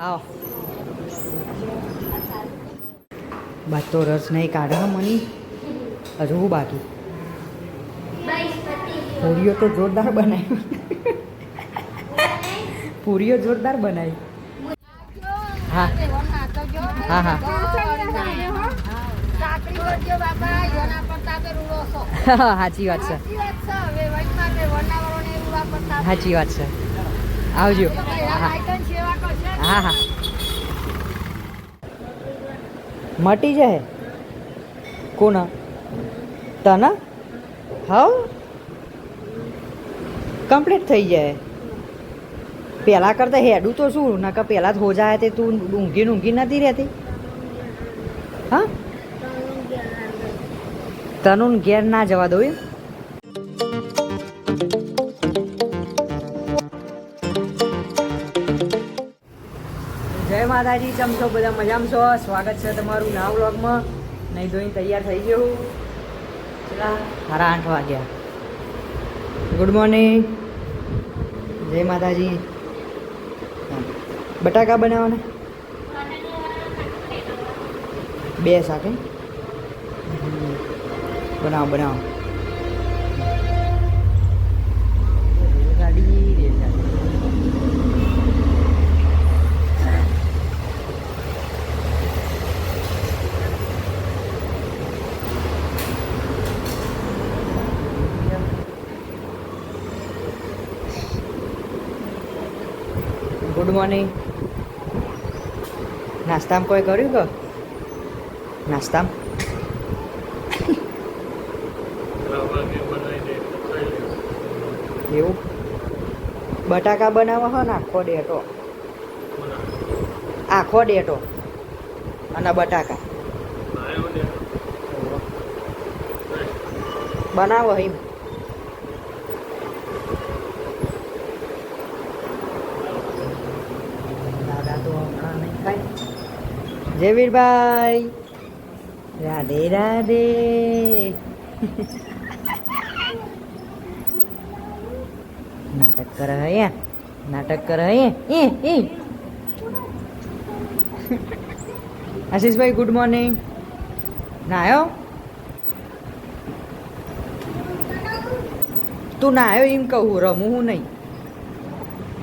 આવો બાદ તો રસ નહીં કાઢો મની હજુ બાકી પૂરીઓ તો જોરદાર બનાવી પૂરીઓ જોરદાર બનાવી હા હા હા સાચી વાત છે સાચી વાત છે આવજો હા હા મટી જાય કોના તના હા કમ્પ્લીટ થઈ જાય પહેલાં કરતાં હેડું તો શું નકર પહેલાં જ હો જાય તે તું ઊંઘી નથી રહેતી હા તનું ઘેર ના જવા દઉં એમ જય માતાજી કેમ છો બધા મજામાં છો સ્વાગત છે તમારું નવા વ્લોગમાં નહીં ધોઈને તૈયાર થઈ ગયું ચલા 8:30 વાગ્યા ગુડ મોર્નિંગ જય માતાજી બટાકા બનાવવાના 2 શાક બનાવો બનાવો ગાડી ગુડ મોર્નિંગ નાસ્તામાં કોઈ કર્યું કે નાસ્તામાં એવું બટાકા બનાવો હો ને આખો ડેટો અને બટાકા બનાવો એમ દાદા તો હમણાં નહીં ખાય જયવીરભાઈ રાધે રાધે નાટક કરે હે નાટક કરે હે આશીષભાઈ ગુડ મોર્નિંગ નાયો તું નાયો એમ કહું રમું હું નહીં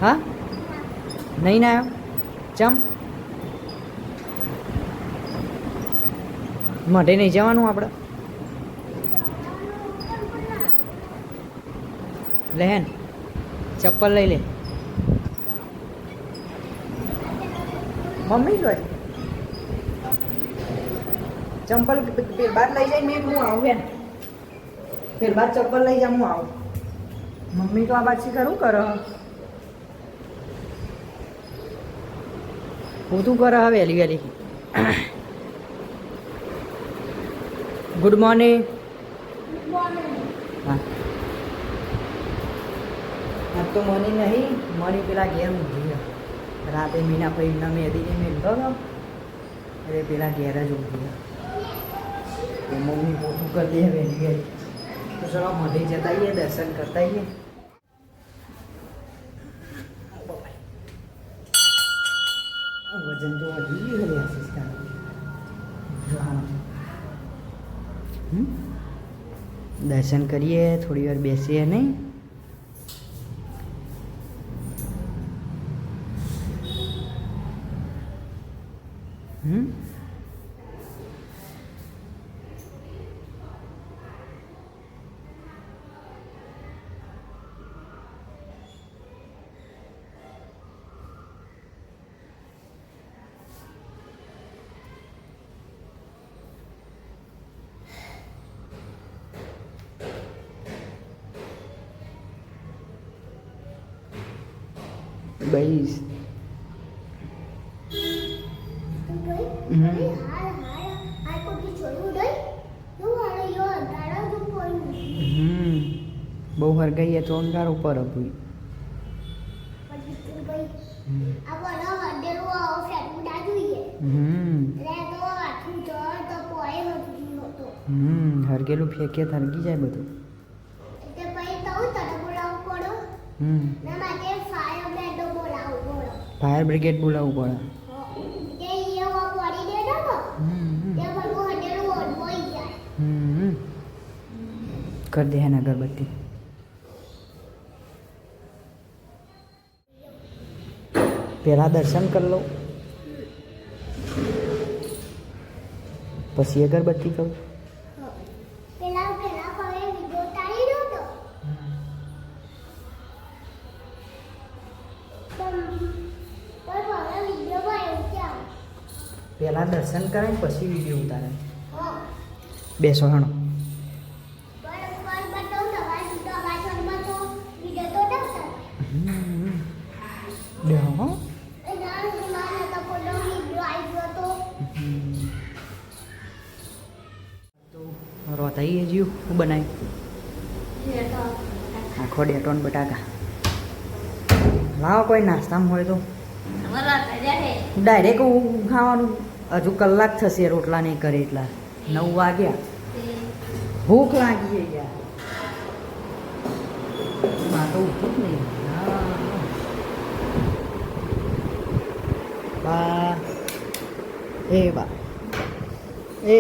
હા નહીં નાયો ચમ મઢે નહીં જવાનું આપણે લેન ચપ્પલ લઈ લે મમ્મી જોઈ ચંપલ ફેર બાદ લઈ જાય મેં હું આવું એમ ફેર બાદ ચપ્પલ લઈ જા હું આવું મમ્મી તો આ બાદ શીખર શું કરે હું તું કરે વહેલી વહેલી ગુડ મોર્નિંગ હા આજ તો મની નહીં મની પેલા ઘેર ઊંઘી રાતે મીના ભાઈ એમના મેદીને મેળતો હતો એટલે પેલા ઘેર જ ઊંઘી તો મમ્મી પોતું કરી દે વહેલી વહેલી તો ચલો મઢી જતા આવીએ દર્શન કરતા આવીએ વજન તો વધી ગયું છે આશીષ દર્શન કરીએ થોડી વાર બેસીએ નહીં બઈસ બહુ હરગાઈએ તો અંગાર ઉપર હતું હરગેલું ફેંકે હરગી જાય બધું ફાયર બ્રિગેડ બોલાવવું પડે. કર દે હે ને અગરબત્તી. પહેલા દર્શન કરી લો પછી અગરબત્તી કરું. પહેલા દર્શન કરાય પછી વિડીયો ઉતારે. બેસો હણો. રોતાઈએ જીવ હું બનાવ્યું આખો ડેટોન બટાકા. લાવો કોઈ નાસ્તામાં હોય તો. ડાયરેક્ટ ખાવાનું હજુ કલાક થશે રોટલા નહીં કરે એટલા 9 વાગ્યા. ભૂખ લાગી યાર. માં તો ઉઠું જ નહીં. બા એ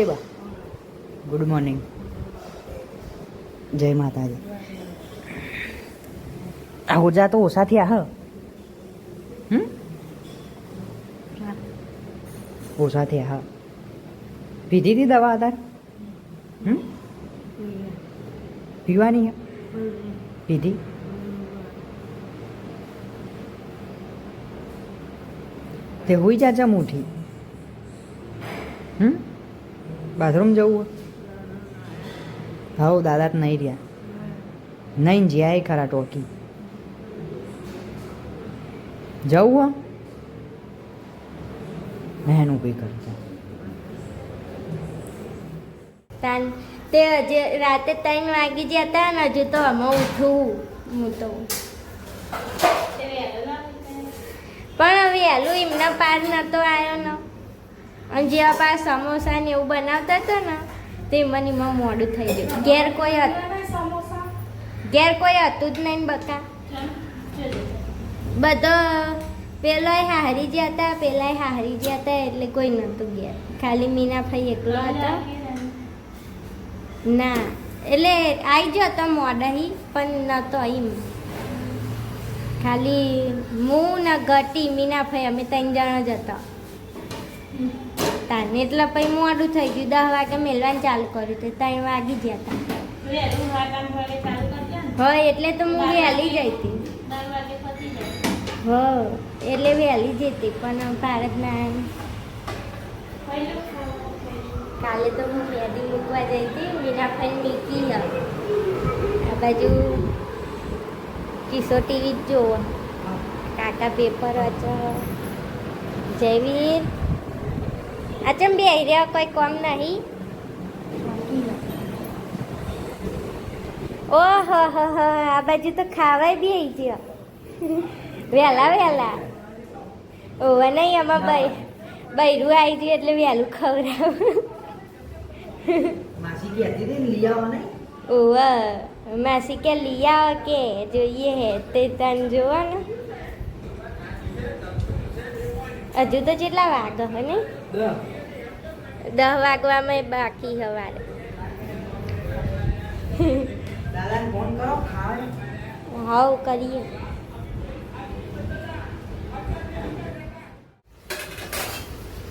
બા ગુડ મોર્નિંગ. જય માતાજી. આ ઓજા તો ઓછા થયા ઓછા થયા હા. પીધી હતી દવા તાર? પીવાની હે? પીધી? તે હોઈ જા જમ ઉઠી. બાથરૂમ જવું? હા દાદા તો નહીં રહ્યા. નહીં જ્યાં ખરા ટોકી જવું એનું કંઈ કરતા. તે હજી રાતે 3 વાગી જતા ને હજુ તો અમે ઉઠું હું તો. પણ વહેલું એમના પાર નતો આવ્યો ને. અને જેવા પાર સમોસા ને એવું બનાવતા હતા ને તે મને એમાં મોડું થઈ ગયું. ઘેર કોઈ હતું જ નહીં બકા. બધો પેલાય હારી ગયા હતા એટલે કોઈ નહોતું ઘેર. ખાલી મીના ભાઈ એકલો હતો. ના એટલે આવી જતો મોડાહી પણ નહોતો એમ. ખાલી હું ને ઘટી મીના ભાઈ અમે 3 જણા જ હતા તાને. એટલે પછી મોડું થઈ ગયું. 10 વાગે મેલવાનું ચાલુ કર્યું તો 3 વાગી ગયા હતા. હા એટલે તો હું વહેલી જઈ હતી. હા એટલે વહેલી જતી પણ ભારતના કાલે તો હું મેદી મૂકવા જઈ હતી. મીના ભાઈ મીકી આ બાજુ કિશોર ટીવી જ જોવો. કાકા પેપર વાંચો. જયવીર અચમ બે રહ્યા કોઈ કોમ નહીં. ઓહો હો હો આ બાજુ તો ખાવાય બી આવી ગયો વહેલા. ઓવા નહીં આમાં બૈરું આવી ગયું એટલે વહેલું ખવડાવ. ઓવા માસી કે લઈ આવો કે જોઈએ હે તે તને જોવો ને. હજુ તો કેટલા વાગે હે ને? 10 વાગવામાં બાકી હવારે. હાવ કરીએ.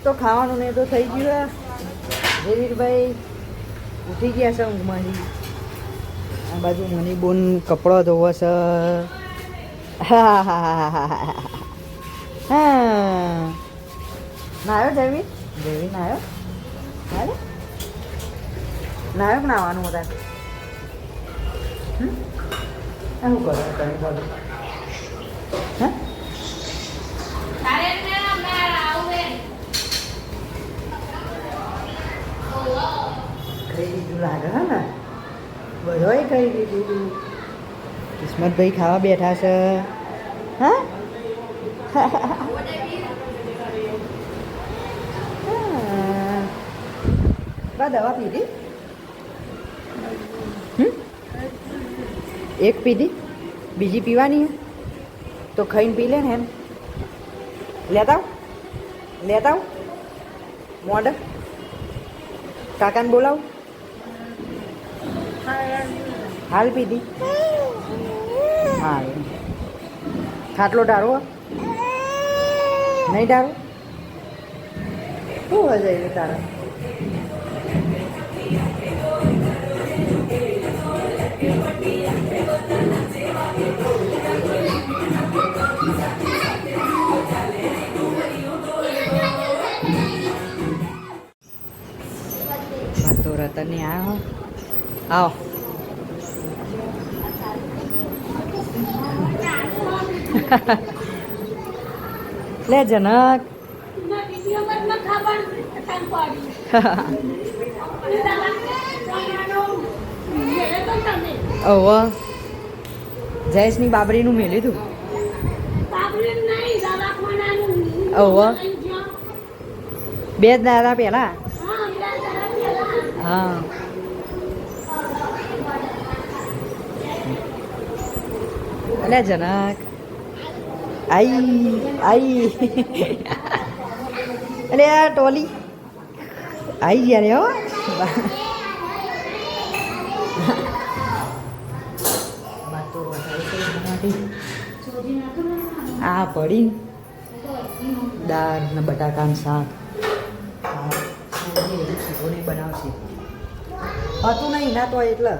તો ખાવાનું ને તો થઈ ગયું. જયવીરભાઈ ઉઠી ગયા છે ઊંઘમાંથી. આ બાજુ મની બોન કપડો ધોવો છે. નાયો જયવીર નાયો નાયો નાવાનું હતા. શું કરો તમે બોલો? ખાઈ દીધું લાગે હે ને? બધોય ખાઈ દીધું. કિસ્મતભાઈ ખાવા બેઠા છે. હા દવા પીધી? એક પીધી બીજી પીવાની હે તો ખાઈને પી લે ને એમ. લેતા આવ લેતા આવ મોડ કાકાને બોલાવ હાલ પીધી હાલ ખાટલો ડારો નહીં ડારો શું હશે એ તારા તો રતન ને આવો આવો લે જનક ઓહો જયેશની બાબરીનું મેલ્યું તું ઓહો 2 દાડા પહેલા હા અલે જનક આઈ અલે આ ટોલી આઈ ગયા રે હો આ પડી દાળ ને બટાકાનું શાક શીખોને બનાવશે હતું નહીં ના તો એટલે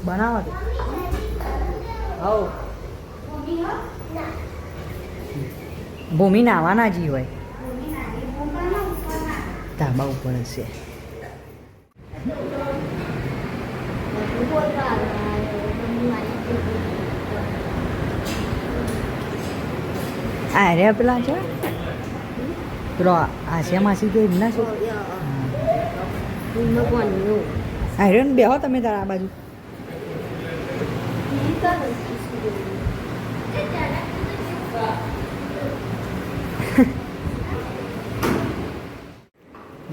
બનાવો દે હવ ભૂમિ નાવાના જી હોય ધાબા ઉપર હશે આ રે પેલા છે પેલો આશિયા માસી તો એમના છે આર્યન બેહો તમે તારા આ બાજુ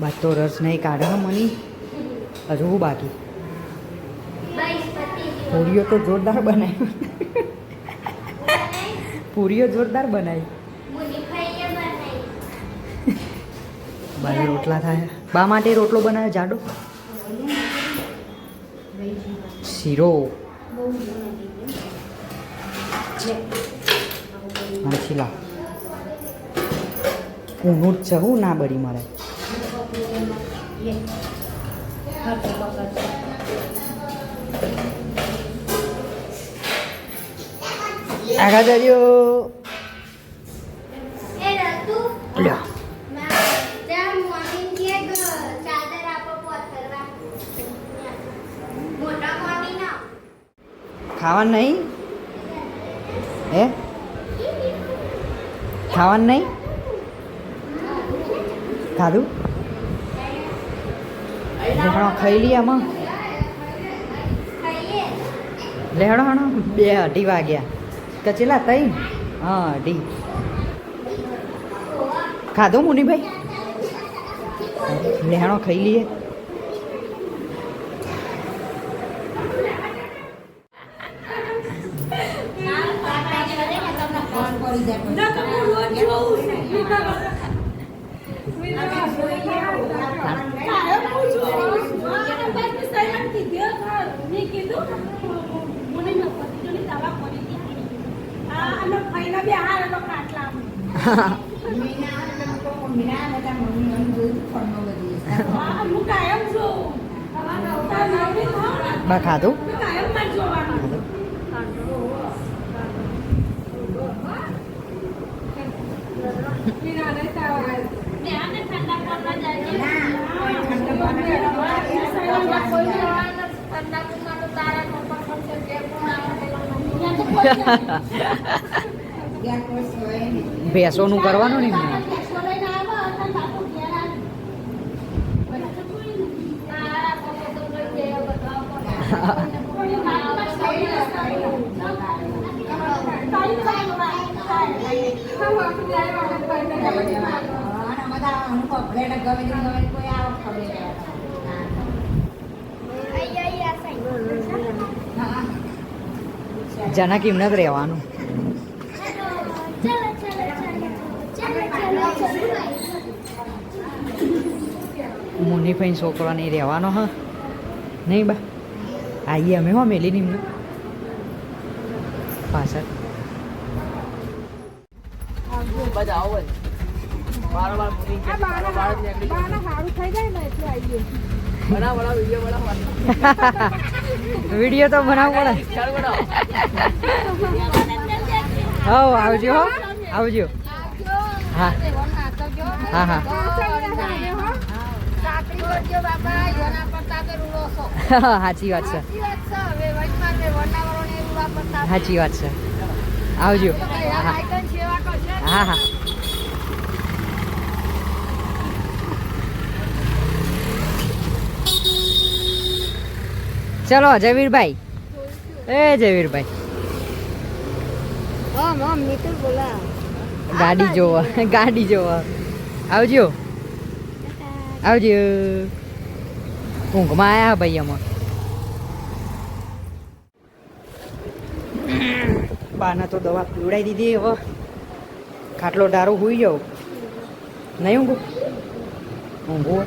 બાદ તો રસ નહીં કાઢે મની હજુ બાકી પૂરીઓ તો જોરદાર બનાવી પૂરીઓ જોરદાર બનાવી બારે રોટલા થાય બા માટે રોટલો બનાવ્યો જાડો શીરો છીલા ઊનું જ છે હું ના બળી મારે આગળ જજો ખાવાનું નહીં હે ખાવાનું નહીં ખાધું લેહણો ખાઈ લઈએ આમાં લેહણો હણો 2:30 વાગ્યા કચેલા 3 હા 2:30 ખાધો મુનિભાઈ લેહણો ખાઈ લઈએ બા ખાધું ભેંસોનું કરવાનું ને જના કેમને જ રહેવાનું મુની ભાઈ છોકરો નહીં રહેવાનો હા નહીં બા આવીએ અમે હો મેલી નિમને પાછળ બધા આવો વારંવાર મુની કે વારંવાર નીકળી સારું થઈ જાય ને એટલે આવીએ બના વિડિયો બના વિડિયો તો બનાવ પડે હા આવજો હો આવજો હા હા હા સાચી વાત છે સાચી વાત છે આવજો હા હા ચલો જયવીરભાઈ જયવીરભાઈ ગાડી જોવા આવજો આવજો ઊંઘમાં આયા ભાઈ આમાં બાના તો દવા પીવડાવી દીધી હવે ખાટલો ડારો હોઈ જાવ નહીં ઊંઘું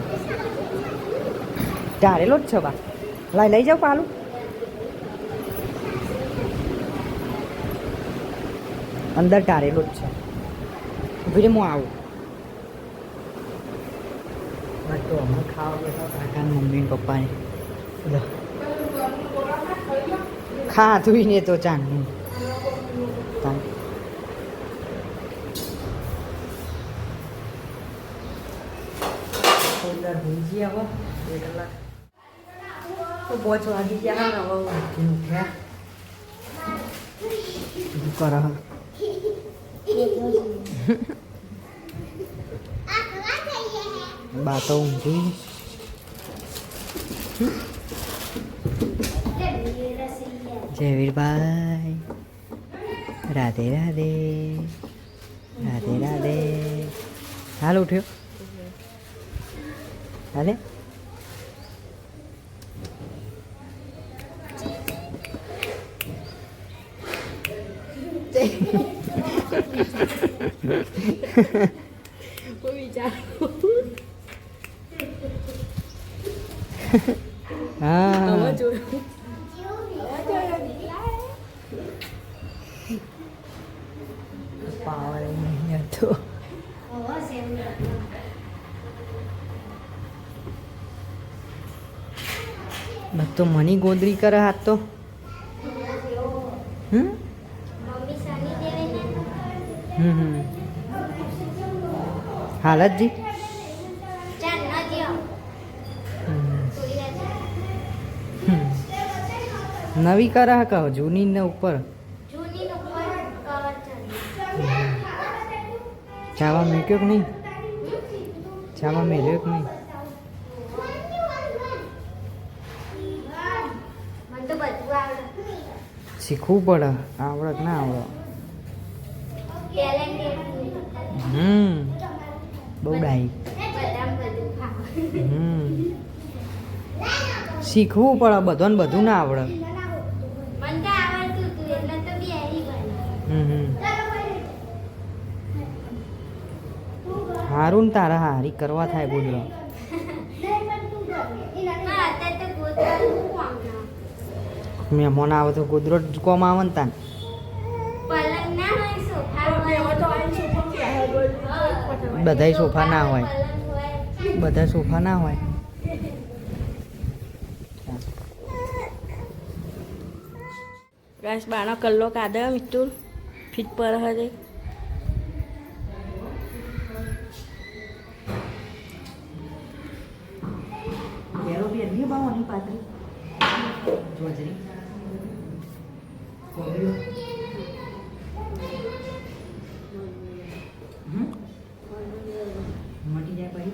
ધારેલો જ છે બા લઈ જાવ પાલું અંદર ટારેલો જ છે ઉભી હું આવું તો હમણાં ખાવા બેઠા કાકા મમ્મી ને પપ્પાને ખાધું ને તો ચાંદનું હવે 2 કલાક તો 5 વાગી ગયા ને હવે ઉઠ્યા કરે બા તો ઊંઘી જયવીરભાઈ રાધે રાધે રાધે રાધે હાલ ઉઠ્યો હાલે હા પાવર નહીં હતો તો મની ગોદરી કરે હાથ તો હાલત જી નવી કરે કહો જૂની ને ઉપર ચાવા મેક્યો કે નહીં ચાવા મેલ્યો કે નહીં શીખવું પડે આવડત ના આવડે બહુ ડાઈ શીખવું પડે બધું ને બધું ના આવડે હારું ને તારા હારી કરવા થાય બોલો મહેમાન આવે તો ગોદરો જ કોમ આવે ને તાન બધાય સોફા ના હોય બધા સોફા ના હોય ગેસ બાનો કલ્લો કાઢે મિત્તુલ ફીટ પર હરે બેરો બી અધી બાવાની પાતરી જોજરી કોલ્યો મટી જાય ભાઈ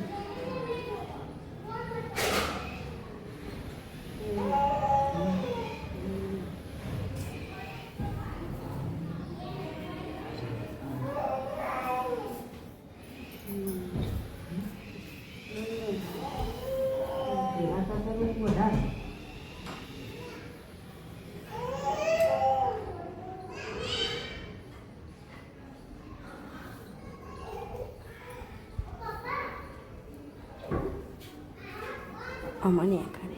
અમને કરે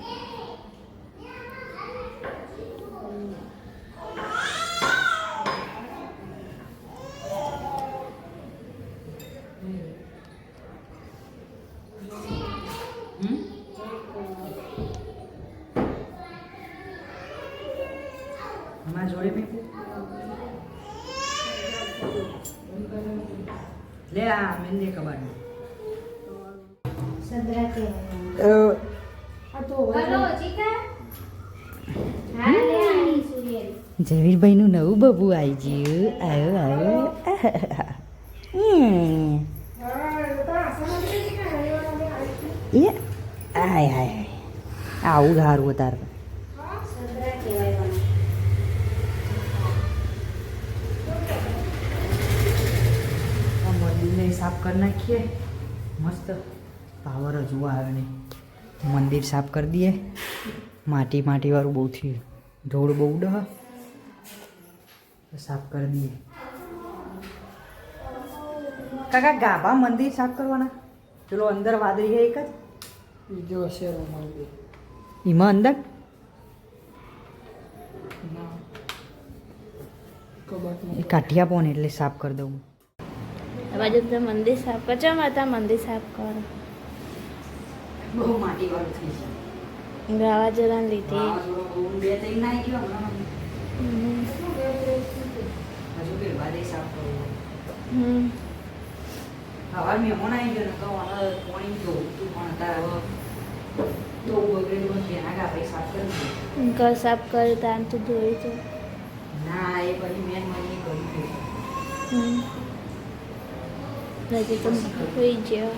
હમણાં જોડે બી લે આ મેંદે કબાડ સદરા કહેવાય આ તો હલો ચીકા હા લે આની સુરિયલ ઝવીરભાઈનું નવું બબુ આવી ગયું આવ્યો એ આય હાય આવું સારું તાર સદરા કહેવાય મંદિરને સાફ કરી નાખીએ મસ્ત પાવર હજુ આવે નહીં મંદિર સાફ કરી દઈએ માટીવાળું બહુ થયું ધૂળ બહુ ઉડે સાફ કરી દઈએ કાકા ગાભા મંદિર સાફ કરવાના પેલો અંદર વાદળી છે એક જ બીજો હશે મંદિર એમાં અંદર ના કબાટમાં એ કાઠિયા પોને એટલે સાફ કરી દઉં આ બાજુ તો મંદિર સાફ કરો ચમ હતા મંદિર સાફ કરો બહુ માટીવાળું થઈ જાય વાવાઝોડાને લીધે બે ત્રણ ના ગયો હજુ કે વાદળી સાફ કરવું હવા મહેમાન આવી ગયો ને કહું હવે પાણી ધોવું તું પણ તારે હવે તો બગડેલું બંધ એના આપણે સાફ કરી ઘર સાફ કરે તાન તો ધોઈ તો ના એ પછી મેન મને કરી દીધું હજી તો હોઈ ગયો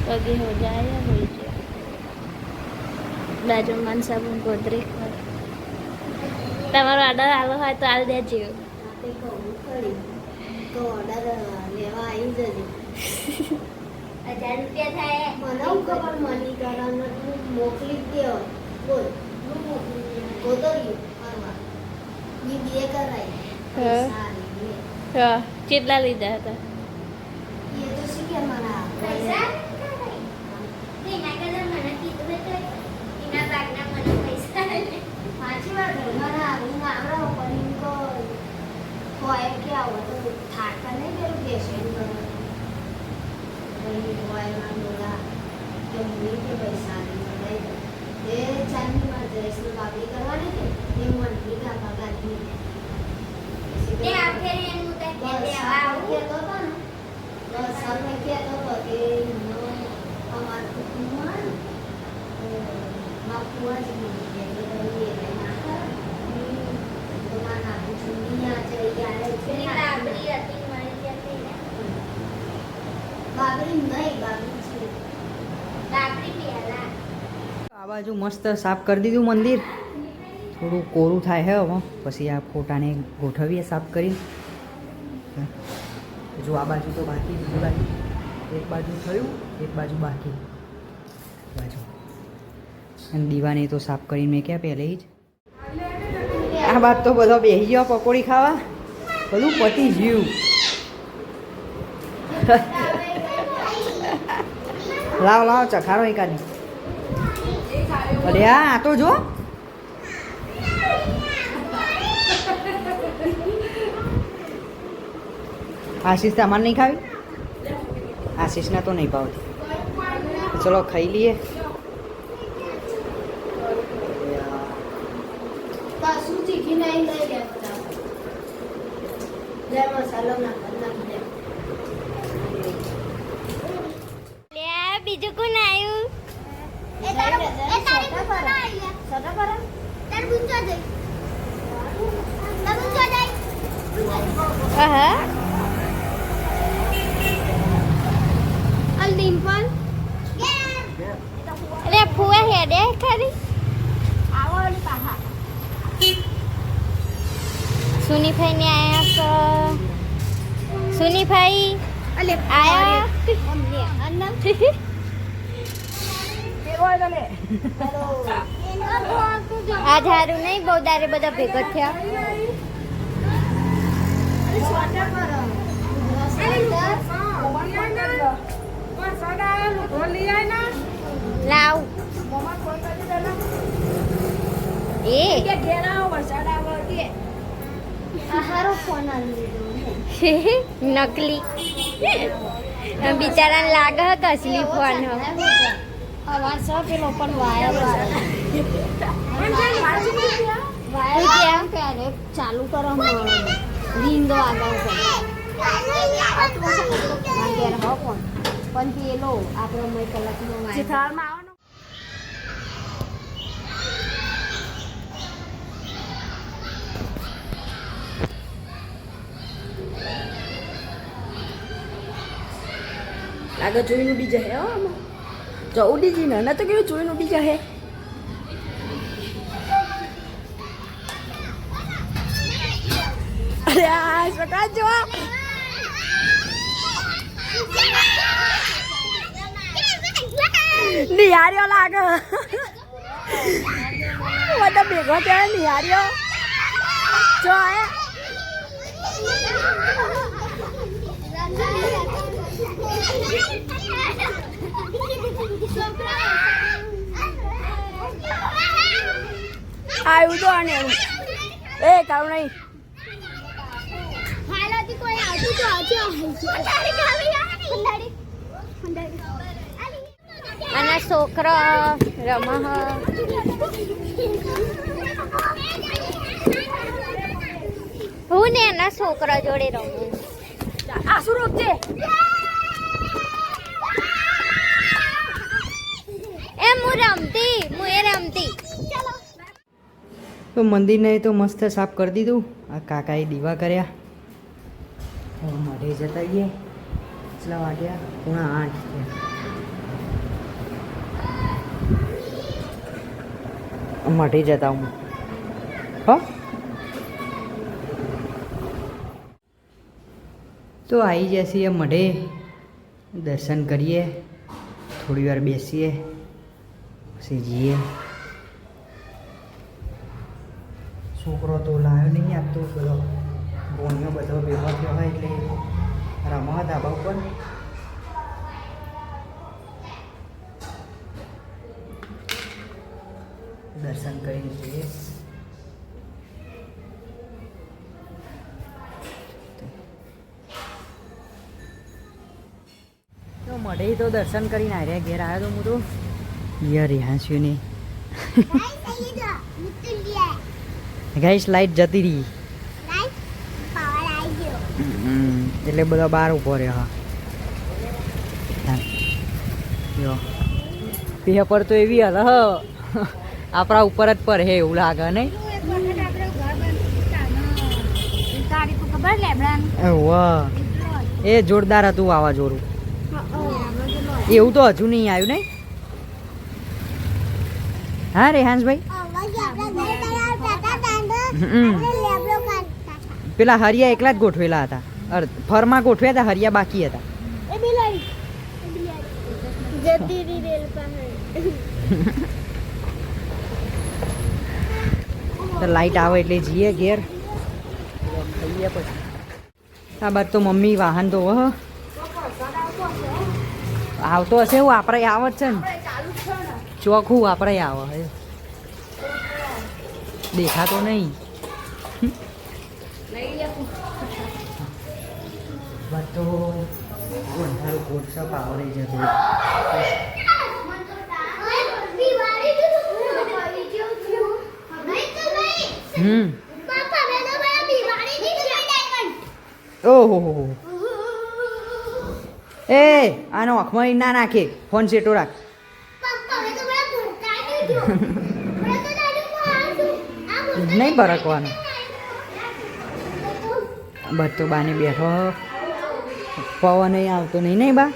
પગે હો જાય હોઈ ગયો બાજુ મન સાબુન ગોદરી કર તમારો ઓર્ડર આવો હોય તો આલ દેજો તો ઓર્ડર લેવા આવી જજે 1000 રૂપિયા થાય મને ખબર મની કરવાનો તું મોકલી જ દે બોલ ગોદરિયું કરવા ઈ બે કરાય સારી હા કેટલા લીધા હતા એ તો શીખે મારા પૈસા એના કરતા મને કીધું તો એના ભાગના મને પૈસા સાચી વાત મારા હું આવડો પણ કો હોય કે આવો તો થાકા નહીં પેલું પેશન્ટ કરવાનું હોય માં બોલા કે હું કે પૈસા નહીં એ ચાંદની માં ડ્રેસની બાબરી કરવાની ને એ મંથલી કાપા કાઢી તે આખરે એનું તે દેવા આવું કહેતો હતો ને બસ આપણે કહેતો હતો કે અમારા કુટુંબમાં માપુઆ જ નહીં કે એ ના કરે તો મારા દુનિયા છે યાર છે બાબરી હતી મળી જતી ને બાબરી નહીં બાબરી છે બાબરી પેલા આ બાજુ મસ્ત સાફ કરી દીધું મંદિર થોડું કોરું થાય હે હવે પછી આ ફોટાને ગોઠવીએ સાફ કરી જો આ બાજુ તો બાકી બીજી બાજુ એક બાજુ થયું એક બાજુ બાકી બાજુ અને દીવાને તો સાફ કરીને મેં ક્યાં પહેલે જ આ બાદ તો બધો બેસી ગયો પકોડી ખાવા બધું પતી ગયું લાવ લાવ ચખાડો એકાદી અરે આ તો જો આશીષ તમારે નહીં ખાવી આશીષના તો નહીં ભાવતી ચલો ખાઈ લઈએ કશું ચીખી નહીં લઈ ગયા જય મસાલો નાખી દે લે બીજું કોણ આવ્યું હા ડિમ્પલ અરે ફુવા હેડે ખરી આવો પાહા સુનીભાઈ ને આયા તો સુનીભાઈ અલે આયા અમને અન્ના આજ હારું નહીં બહુ દારે બધા ભેગા થયા લાવ હારો ફોન આવી લીધો નકલી બિચારાને લાગે હે કે અસલી ફોન હો અવાજ છે પેલો પણ વાયર વાયર ક્યારે ચાલુ કરો રીંગ આગળ હો પણ પેલો આપણો મેં કલાકનો વાયર લાગે જોઈને ઉડી જાય હો આમાં જો ઉડી જઈને ના તો કેવું જોઈને ઉડી જાય અરે આ છોકરા જો નિહાર્યો લાગે બધા ભેગો થયો નિહાર્યો જો આવ્યું તો આને એ કામ નહીં હાલાથી કોઈ આવતું તો આજે અને છોકરો રમહ હું ને એના છોકરા જોડે રમું આસુ રોકજે એમ હું એ રમતી તો મંદિરને તો મસ્ત સાફ કરી દીધું આ કાકાએ દીવા કર્યા હવે મઢે જતા ગઈએ કેટલા વાગ્યા 8:30 મઢે જતા હું હો તો આવી જશે મઢે દર્શન કરીએ થોડી વાર બેસીએ પછી જઈએ છોકરો તો લાવ્યો નહીં આપતો પેલો ભોણિયો બધો ભેગો થયો હોય એટલે રમવા ધાબા ઉપર દર્શન કરીને જઈએ તો મળે તો દર્શન કરીને આવ્યા ઘેર આવ્યો તો હું તો યાર રિહાસ્યું ને ગાઈસ લાઈટ જતી રહી એટલે બધા બહાર ઉભો રહ્યો હા જો પીહા પર તો એવી હાલ હ આપણા ઉપર જ પર હે એવું લાગે નહીં વાહ એ જોરદાર હતું વાવાઝોડું એવું તો હજુ નહીં આવ્યું નહીં હા રેહાંશભાઈ પેલા હરિયા એકલા જ ગોઠવેલા હતા ફરમાં ગોઠવ્યા હતા હરિયા બાકી હતા તો લાઈટ આવે એટલે જઈએ ઘેર ખાઈએ પછી આ બાદ તો મમ્મી વાહન તો આવતો હશે એવું આપણે આવે જ છે ને ચોખ્ખું આપણે આવે દેખાતો નહીં તો અંધારું કોટસા પાવરે જતું ઓહો એ આનો આંખમાં ના નાખે ફોન સેટો રાખ નહીં બરકવાનું બસ તો બાને બેઠો પવન આવતો નહીં નહીં બા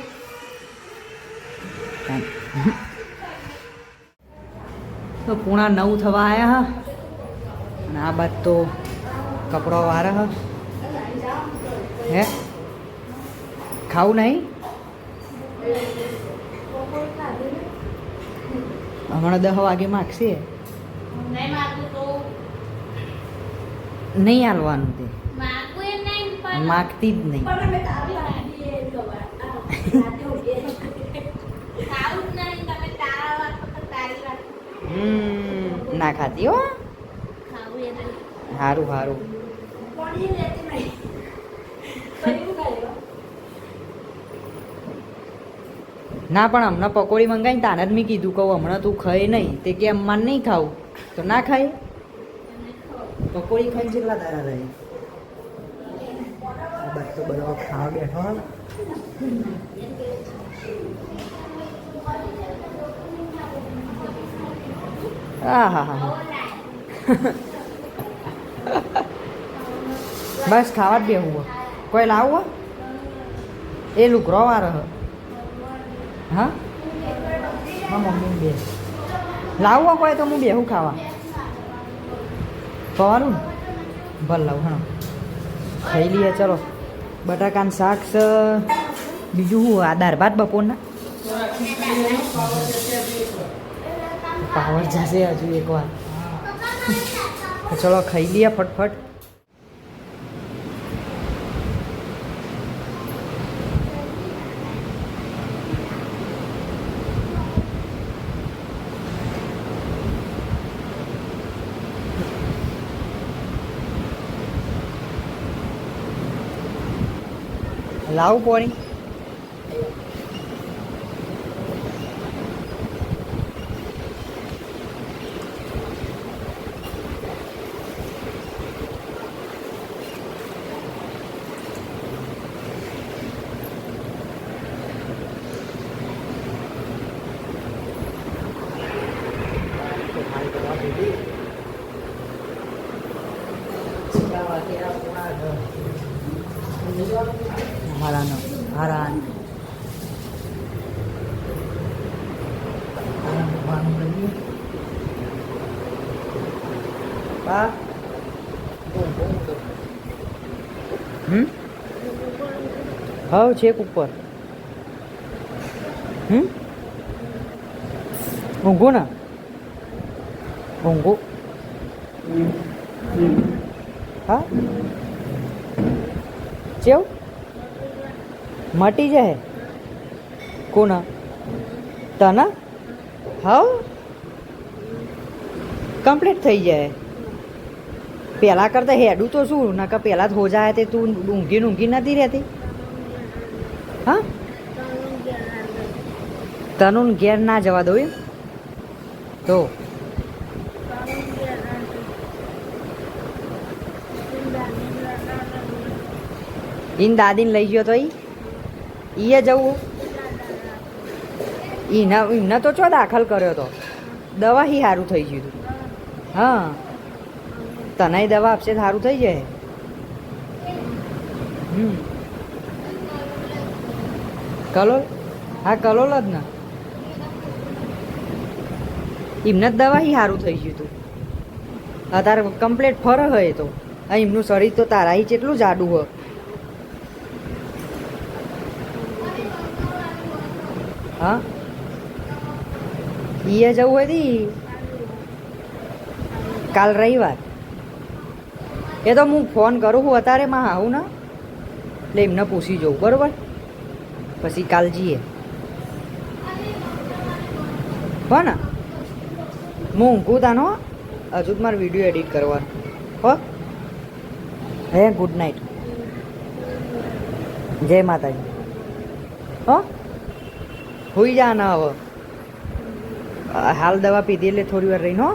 તો 8:30 થવા આવ્યા અને આ બાદ તો કપડો વારે હે ખાવું નહીં હમણાં 10 વાગે માગશે નહીં હાલવાનું તે માગતી જ નહીં ના ખાતી હો સારું સારું ના પણ હમણાં પકોડી મંગાવીને તાને જ મેં કીધું કહું હમણાં તું ખાઈ નહીં તે કે માન નહીં ખાવું તો ના ખાય પકોડી ખાઈને કેટલા તારા રહે બસ તો બધો ખાવા બેઠો હાલ હા હા હા બસ ખાવા જ બેહવું કોઈ લાવવું એ લુકરો વાળો હા હા મમ્મી બે લાવવું કોઈ તો હું બેહું ખાવા ખવાનું ને ભલે લાવું હા ખાઈ લઈએ ચલો બટાકાનું શાક છે બીજું શું આ દાળ ભાત બપોરના પાવર જશે હજુ એકવાર ચલો ખાઈ લઈએ ફટફટ લાવું પાણી હારાન બા હા છેક ઉપર ઊંઘું ને ઊંઘું હા ચેવ મટી જાય કોના તના હા કમ્પ્લીટ થઈ જાય પહેલાં કરતાં હેડું તો શું નકર પહેલાં જ હો જાય તે તું ઊંઘી નથી રહેતી હા તનું ઘેર ના જવા દઉં એમ તો ઈન દાદીને લઈ ગયો તો ઈએ જવું એમને તો ચો દાખલ કર્યો તો દવા હી સારું થઈ ગયું હતું હા તને દવા આપશે સારું થઈ જાય કલોલ હા કલોલ જ ને એમને જ દવા હી સારું થઈ ગયું હતું અત્યારે કમ્પ્લીટ ફરક હોય તો આ એમનું શરીર તો તારા જેટલું જાડું હોય હા ઈએ જવું હોય તી કાલ રવિવાર એ તો હું ફોન કરું હું અત્યારે માં આવું ને એટલે એમને પૂછી જવું બરાબર પછી કાલ જઈએ હો ને હું ઊંઘું તાનો હજુ જ મારે વિડીયો એડિટ કરવાનો હો હે ગુડ નાઇટ જય માતાજી હો હોઈ જા ને હવે હાલ દવા પીધી એટલે થોડી વાર રહીને હો